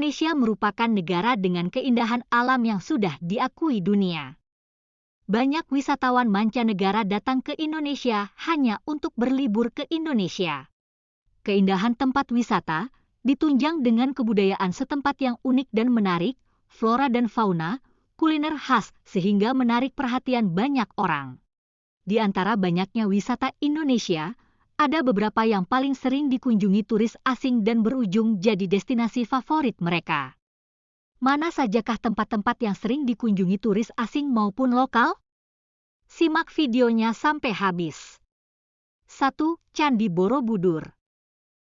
Indonesia merupakan negara dengan keindahan alam yang sudah diakui dunia. Banyak wisatawan mancanegara datang ke Indonesia hanya untuk berlibur ke Indonesia. Keindahan tempat wisata ditunjang dengan kebudayaan setempat yang unik dan menarik, flora dan fauna, kuliner khas sehingga menarik perhatian banyak orang. Di antara banyaknya wisata Indonesia, ada beberapa yang paling sering dikunjungi turis asing dan berujung jadi destinasi favorit mereka. Mana sajakah tempat-tempat yang sering dikunjungi turis asing maupun lokal? Simak videonya sampai habis. 1. Candi Borobudur.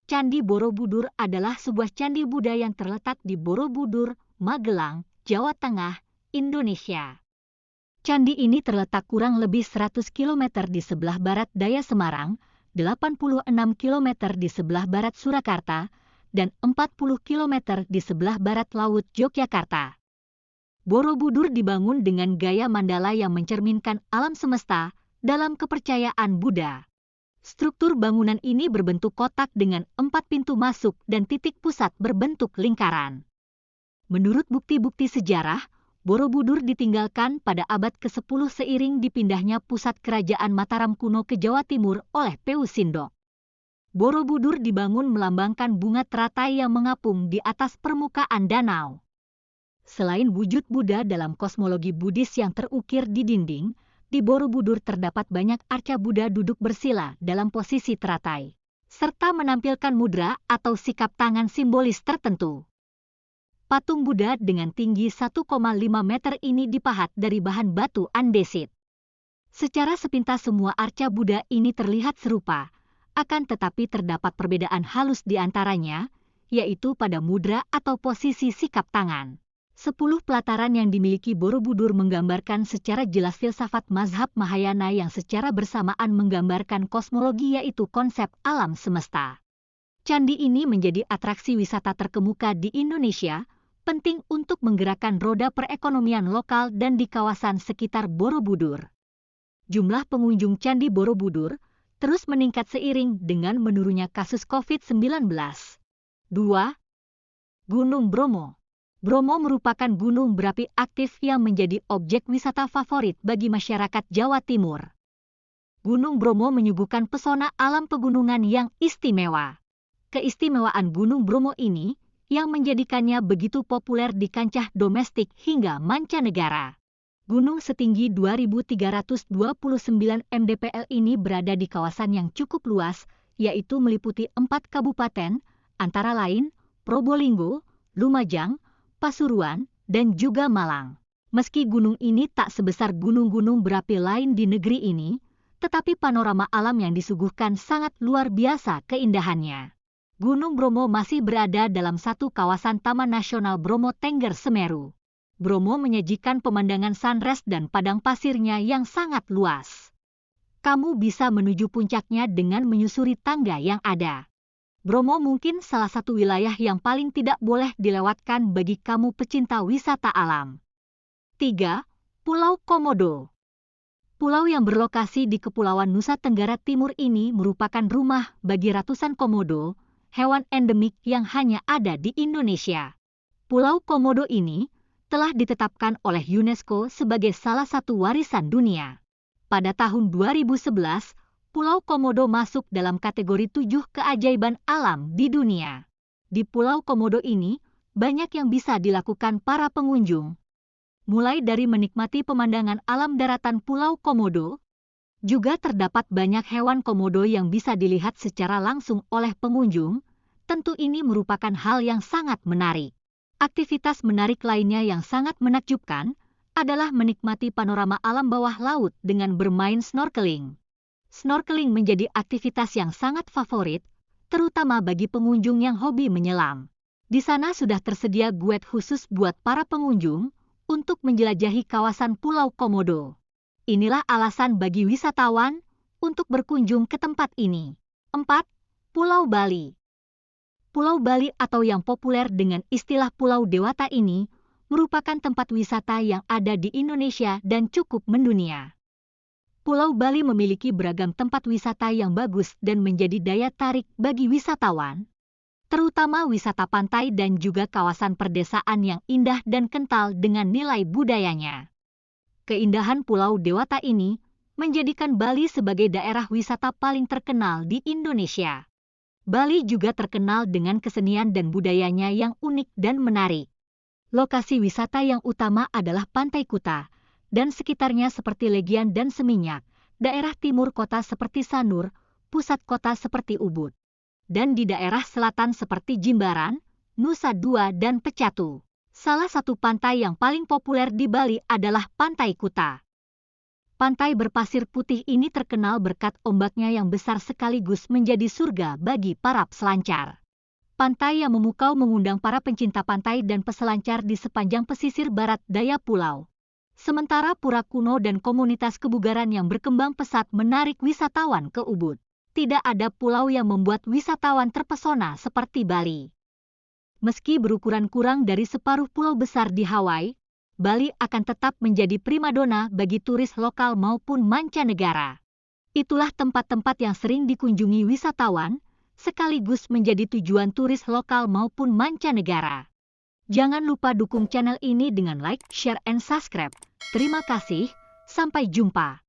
Candi Borobudur adalah sebuah candi Buddha yang terletak di Borobudur, Magelang, Jawa Tengah, Indonesia. Candi ini terletak kurang lebih 100 km di sebelah barat daya Semarang, 86 km di sebelah barat Surakarta, dan 40 km di sebelah barat laut Yogyakarta. Borobudur dibangun dengan gaya mandala yang mencerminkan alam semesta dalam kepercayaan Buddha. Struktur bangunan ini berbentuk kotak dengan 4 pintu masuk dan titik pusat berbentuk lingkaran. Menurut bukti-bukti sejarah, Borobudur ditinggalkan pada abad ke-10 seiring dipindahnya pusat kerajaan Mataram kuno ke Jawa Timur oleh Peu Sindok. Borobudur dibangun melambangkan bunga teratai yang mengapung di atas permukaan danau. Selain wujud Buddha dalam kosmologi Buddhis yang terukir di dinding, di Borobudur terdapat banyak arca Buddha duduk bersila dalam posisi teratai, serta menampilkan mudra atau sikap tangan simbolis tertentu. Patung Buddha dengan tinggi 1,5 meter ini dipahat dari bahan batu andesit. Secara sepintas semua arca Buddha ini terlihat serupa, akan tetapi terdapat perbedaan halus di antaranya, yaitu pada mudra atau posisi sikap tangan. 10 pelataran yang dimiliki Borobudur menggambarkan secara jelas filsafat mazhab Mahayana yang secara bersamaan menggambarkan kosmologi yaitu konsep alam semesta. Candi ini menjadi atraksi wisata terkemuka di Indonesia, penting untuk menggerakkan roda perekonomian lokal dan di kawasan sekitar Borobudur. Jumlah pengunjung Candi Borobudur terus meningkat seiring dengan menurunnya kasus COVID-19. 2. Gunung Bromo. Bromo merupakan gunung berapi aktif yang menjadi objek wisata favorit bagi masyarakat Jawa Timur. Gunung Bromo menyuguhkan pesona alam pegunungan yang istimewa. Keistimewaan Gunung Bromo ini yang menjadikannya begitu populer di kancah domestik hingga mancanegara. Gunung setinggi 2.329 mdpl ini berada di kawasan yang cukup luas, yaitu meliputi 4 kabupaten, antara lain Probolinggo, Lumajang, Pasuruan, dan juga Malang. Meski gunung ini tak sebesar gunung-gunung berapi lain di negeri ini, tetapi panorama alam yang disuguhkan sangat luar biasa keindahannya. Gunung Bromo masih berada dalam satu kawasan Taman Nasional Bromo Tengger Semeru. Bromo menyajikan pemandangan sunrise dan padang pasirnya yang sangat luas. Kamu bisa menuju puncaknya dengan menyusuri tangga yang ada. Bromo mungkin salah satu wilayah yang paling tidak boleh dilewatkan bagi kamu pecinta wisata alam. 3. Pulau Komodo. Pulau yang berlokasi di Kepulauan Nusa Tenggara Timur ini merupakan rumah bagi ratusan komodo, hewan endemik yang hanya ada di Indonesia. Pulau Komodo ini telah ditetapkan oleh UNESCO sebagai salah satu warisan dunia. Pada tahun 2011, Pulau Komodo masuk dalam kategori 7 keajaiban alam di dunia. Di Pulau Komodo ini, banyak yang bisa dilakukan para pengunjung. Mulai dari menikmati pemandangan alam daratan Pulau Komodo, juga terdapat banyak hewan komodo yang bisa dilihat secara langsung oleh pengunjung. Tentu ini merupakan hal yang sangat menarik. Aktivitas menarik lainnya yang sangat menakjubkan adalah menikmati panorama alam bawah laut dengan bermain snorkeling. Snorkeling menjadi aktivitas yang sangat favorit, terutama bagi pengunjung yang hobi menyelam. Di sana sudah tersedia guide khusus buat para pengunjung untuk menjelajahi kawasan Pulau Komodo. Inilah alasan bagi wisatawan untuk berkunjung ke tempat ini. 4. Pulau Bali. Pulau Bali atau yang populer dengan istilah Pulau Dewata ini merupakan tempat wisata yang ada di Indonesia dan cukup mendunia. Pulau Bali memiliki beragam tempat wisata yang bagus dan menjadi daya tarik bagi wisatawan. terutama wisata pantai dan juga kawasan perdesaan yang indah dan kental dengan nilai budayanya. Keindahan Pulau Dewata ini menjadikan Bali sebagai daerah wisata paling terkenal di Indonesia. Bali juga terkenal dengan kesenian dan budayanya yang unik dan menarik. Lokasi wisata yang utama adalah Pantai Kuta dan sekitarnya seperti Legian dan Seminyak, daerah timur kota seperti Sanur, pusat kota seperti Ubud, dan di daerah selatan seperti Jimbaran, Nusa Dua dan Pecatu. Salah satu pantai yang paling populer di Bali adalah Pantai Kuta. Pantai berpasir putih ini terkenal berkat ombaknya yang besar sekaligus menjadi surga bagi para peselancar. Pantai yang memukau mengundang para pencinta pantai dan peselancar di sepanjang pesisir barat daya pulau. Sementara pura kuno dan komunitas kebugaran yang berkembang pesat menarik wisatawan ke Ubud. Tidak ada pulau yang membuat wisatawan terpesona seperti Bali. Meski berukuran kurang dari separuh pulau besar di Hawaii, Bali akan tetap menjadi primadona bagi turis lokal maupun mancanegara. Itulah tempat-tempat yang sering dikunjungi wisatawan, sekaligus menjadi tujuan turis lokal maupun mancanegara. Jangan lupa dukung channel ini dengan like, share, and subscribe. Terima kasih, sampai jumpa.